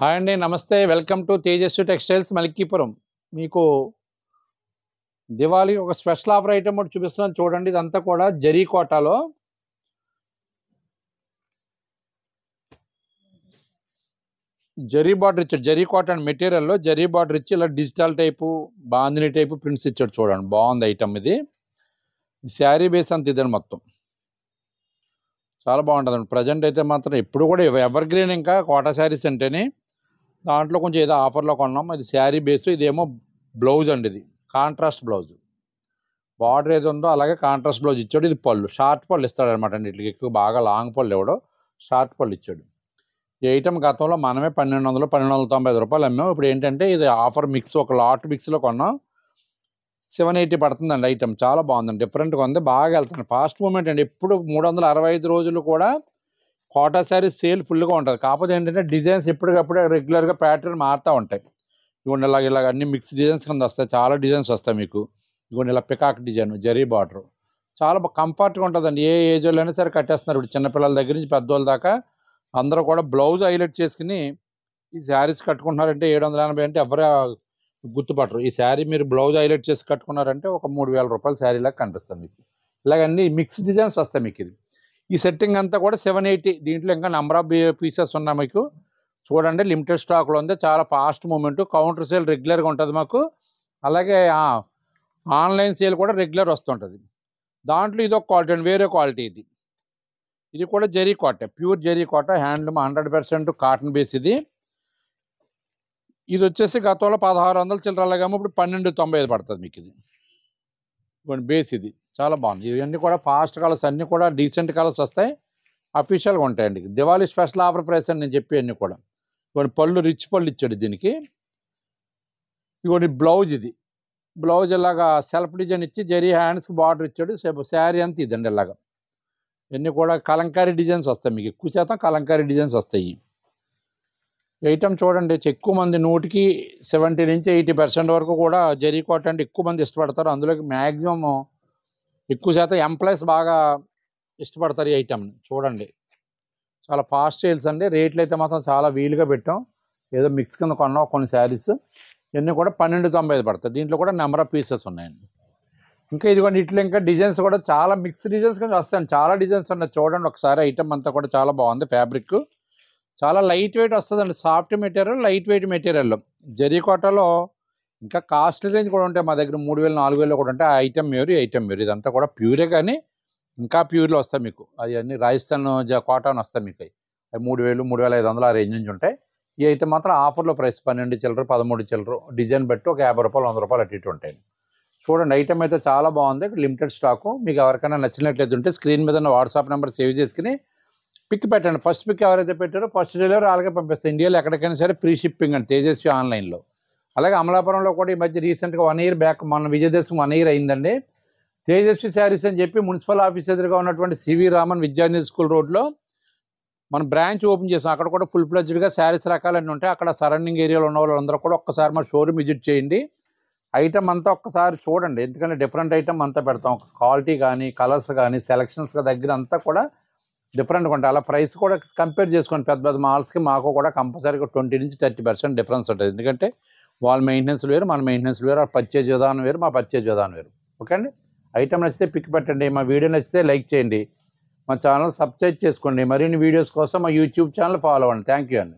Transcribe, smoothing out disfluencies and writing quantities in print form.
Hi అండి. నమస్తే. Welcome to Tejaswi textiles Malikipuram. మీకు దివాళీ ఒక స్పెషల్ ఆఫర్ ఐటమ్ ఒకటి చూపిస్తున్నాను చూడండి. ఇదంతా కూడా జరీ కోటాలో జరీ బార్డర్ ఇచ్చాడు. జరీ కాటన్ మెటీరియల్లో జరీ బార్డర్ ఇచ్చి ఇలా digital type bandhani type prints ఇచ్చాడు చూడండి. బాగుంది ఐటమ్ ఇది. శారీ బేస్ అంత ఇదండి మొత్తం. చాలా బాగుంటుందండి. ప్రజెంట్ అయితే మాత్రం ఎప్పుడు కూడా ఎవర్ గ్రీన్ ఇంకా కోటా శారీస్ అంటేనే దాంట్లో కొంచెం ఏదో ఆఫర్లో కొన్నాం. ఇది శారీ బేస్, ఇదేమో బ్లౌజ్ అండి. ఇది కాంట్రాస్ట్ బ్లౌజ్. బార్డర్ ఏది ఉందో అలాగే కాంట్రాస్ట్ బ్లౌజ్ ఇచ్చాడు. ఇది పళ్ళు, షార్ట్ పళ్ళు ఇస్తాడు అనమాట అండి. ఇట్లా ఎక్కువ బాగా లాంగ్ పళ్ళు ఇవ్వడు, షార్ట్ పళ్ళు ఇచ్చాడు. ఈ ఐటమ్ గతంలో మనమే 1290 రూపాయలు అమ్మాం. ఇప్పుడు ఏంటంటే ఇది ఆఫర్ మిక్స్, ఒక లాట్ మిక్స్లో కొన్నాం. 780 పడుతుందండి ఐటమ్. చాలా బాగుందండి, డిఫరెంట్గా ఉంది, బాగా వెళ్తుంది. ఫాస్ట్ మూమెంట్ అండి. ఎప్పుడు 365 రోజులు కూడా కోటా శారీస్ సేల్ ఫుల్గా ఉంటుంది. కాకపోతే ఏంటంటే డిజైన్స్ ఎప్పటికప్పుడు రెగ్యులర్గా ప్యాటర్న్ మారుతూ ఉంటాయి. ఇదిగోండి ఇలాగ అన్ని మిక్స్ డిజైన్స్ కింద వస్తాయి. చాలా డిజైన్స్ వస్తాయి మీకు. ఇదిగోండి ఇలా పికాక్ డిజైన్, జరీ బార్డర్, చాలా కంఫర్ట్గా ఉంటుందండి. ఏ ఏజ్ వాళ్ళైనా సరే కట్టేస్తున్నారు. ఇప్పుడు చిన్నపిల్లల దగ్గర నుంచి పెద్దోళ్ళ దాకా అందరూ కూడా బ్లౌజ్ హైలైట్ చేసుకుని ఈ శారీస్ కట్టుకుంటున్నారంటే 780 అంటే ఎవరు గుర్తుపట్టరు. ఈ శారీ మీరు బ్లౌజ్ హైలైట్ చేసి కట్టుకున్నారంటే ఒక 3000 రూపాయల శారీ లాగా కనిపిస్తుంది మీకు. ఇలాగన్నీ మిక్స్ డిజైన్స్ వస్తాయి మీకు. ఇది ఈ సెట్టింగ్ అంతా కూడా 780. దీంట్లో ఇంకా నెంబర్ ఆఫ్ పీసెస్ ఉన్నాయి మీకు. చూడండి, లిమిటెడ్ స్టాక్లో ఉంది. చాలా ఫాస్ట్ మూమెంట్. కౌంటర్ సేల్ రెగ్యులర్గా ఉంటుంది మాకు. అలాగే ఆన్లైన్ సేల్ కూడా రెగ్యులర్ వస్తుంటుంది. దాంట్లో ఇది ఒక క్వాలిటీ అండి, వేరే క్వాలిటీ. ఇది కూడా జరీ కోట, ప్యూర్ జరీ కోట, హ్యాండ్లూమ్ 100% కాటన్ బేస్. ఇది వచ్చేసి గతంలో 1600 చిల్లరలాగాము, ఇప్పుడు 1295 పడుతుంది మీకు. ఇది బేస్. ఇది చాలా బాగుంది. ఇవన్నీ కూడా ఫాస్ట్ కలర్స్, అన్నీ కూడా డీసెంట్ కలర్స్ వస్తాయి, అఫీషియల్గా ఉంటాయండి. దివాళీ స్పెషల్ ఆఫర్ ప్రైస్ అని నేను చెప్పి అన్నీ కూడా. ఇవన్నీ పళ్ళు, రిచ్ పళ్ళు ఇచ్చాడు దీనికి. ఇవన్నీ బ్లౌజ్. ఇది బ్లౌజ్ ఇలాగా సెల్ఫ్ డిజైన్ ఇచ్చి జరీ హ్యాండ్స్కి బార్డర్ ఇచ్చాడు. శారీ అంతా ఇదండి. ఇలాగా ఇవన్నీ కూడా కలంకారీ డిజైన్స్ వస్తాయి మీకు. ఎక్కువ శాతం కలంకారీ డిజైన్స్ వస్తాయి. ఐటమ్ చూడండి, ఎక్కువ మంది 100కి 70 నుంచి 80% వరకు కూడా జరీ కోట అంటే ఎక్కువ మంది ఇష్టపడతారు. అందులోకి మ్యాక్సిమం ఎక్కువ శాతం ఎంప్లాయీస్ బాగా ఇష్టపడతారు ఈ ఐటమ్ని. చూడండి, చాలా ఫాస్ట్ సేల్స్ అండి. రేట్లు అయితే మాత్రం చాలా వీలుగా పెట్టాం. ఏదో మిక్స్ కింద కొన్నాం కొన్ని శారీస్. ఇవన్నీ కూడా 1295 పడతాయి. దీంట్లో కూడా నెంబర్ ఆఫ్ పీసెస్ ఉన్నాయండి. ఇంకా ఇదిగోండి, ఇట్లా ఇంకా డిజైన్స్ కూడా చాలా మిక్స్ డిజైన్స్ కింద వస్తాయండి. చాలా డిజైన్స్ ఉన్నాయి చూడండి ఒకసారి. ఐటమ్ అంతా కూడా చాలా బాగుంది. ఫ్యాబ్రిక్ చాలా లైట్ వెయిట్ వస్తుందండి. Soft material, light weight material. Zari కోటలో ఇంకా కాస్ట్లీ రేంజ్ కూడా ఉంటాయి మా దగ్గర. 3000, 4000 కూడా ఉంటాయి. ఆ ఐటమ్ వేరు, ఈ ఐటమ్ వేరు. ఇదంతా కూడా ప్యూరే, కానీ ఇంకా ప్యూర్లో వస్తాయి మీకు. అవన్నీ రాజస్థాన్ కాటన్ వస్తాయి మీకు. అవి 3000, 3500 ఆ రేంజ్ నుంచి ఉంటాయి. ఈ అయితే మాత్రం ఆఫర్లో ప్రైస్ 12 చిల్లర, 13 చిల్లర, డిజైన్ బట్టి ఒక 50 రూపాయలు, 100 రూపాయలు అటు ఇటు ఉంటాయి. చూడండి, ఐటమ్ అయితే చాలా బాగుంది. Limited stock. మీకు ఎవరికైనా నచ్చినట్లయితే ఉంటే స్క్రీన్ మీద ఉన్న వాట్సాప్ నెంబర్ సేవ్ చేసుకుని పిక్ పెట్టండి. ఫస్ట్ పిక్ ఎవరైతే పెట్టారో ఫస్ట్ డెలివరీ అలాగే పంపిస్తాయి. ఇండియాలో ఎక్కడికైనా సరే ఫ్రీ షిప్పింగ్ అండి తేజస్వి ఆన్లైన్లో. అలాగే అమలాపురంలో కూడా ఈ మధ్య రీసెంట్గా 1 ఇయర్ బ్యాక్, మన విజయదశమి 1 ఇయర్ అయిందండి. తేజస్వి శారీస్ అని చెప్పి మున్సిపల్ ఆఫీస్ ఎదురుగా ఉన్నటువంటి సివి రామన్ విద్యార్థి స్కూల్ రోడ్లో మనం బ్రాంచ్ ఓపెన్ చేసాం. అక్కడ కూడా ఫుల్ ఫ్లెడ్జ్డ్గా శారీస్ రకాలన్నీ ఉంటాయి. అక్కడ సరౌండింగ్ ఏరియాలో ఉన్న వాళ్ళందరూ కూడా ఒక్కసారి మా షోరూమ్ విజిట్ చేయండి. ఐటమ్ అంతా ఒక్కసారి చూడండి, ఎందుకంటే డిఫరెంట్ ఐటమ్ అంతా పెడతాం. క్వాలిటీ కానీ, కలర్స్ కానీ, సెలక్షన్స్ దగ్గర అంతా కూడా డిఫరెంట్గా ఉంటాయి. అలా ప్రైస్ కూడా కంపేర్ చేసుకోండి. పెద్ద పెద్ద మాల్స్కి మాకు కూడా కంపల్సరీగా 20 నుంచి 30% డిఫరెన్స్ ఉంటుంది. ఎందుకంటే వాళ్ళ మెయింటెనెన్స్ వేరు, మన మెయింటెనెన్స్ వేరు, పర్చేజ్ విధానం వేరు, మా పర్చేజ్ విధానం వేరు. ఓకే అండి. ఐటమ్ నచ్చితే పిక్ పెట్టండి. మా వీడియో నచ్చితే లైక్ చేయండి. మా ఛానల్ సబ్స్క్రైబ్ చేసుకోండి. మరిన్ని వీడియోస్ కోసం మా యూట్యూబ్ ఛానల్ ఫాలో అవ్వండి. థ్యాంక్ యూ అండి.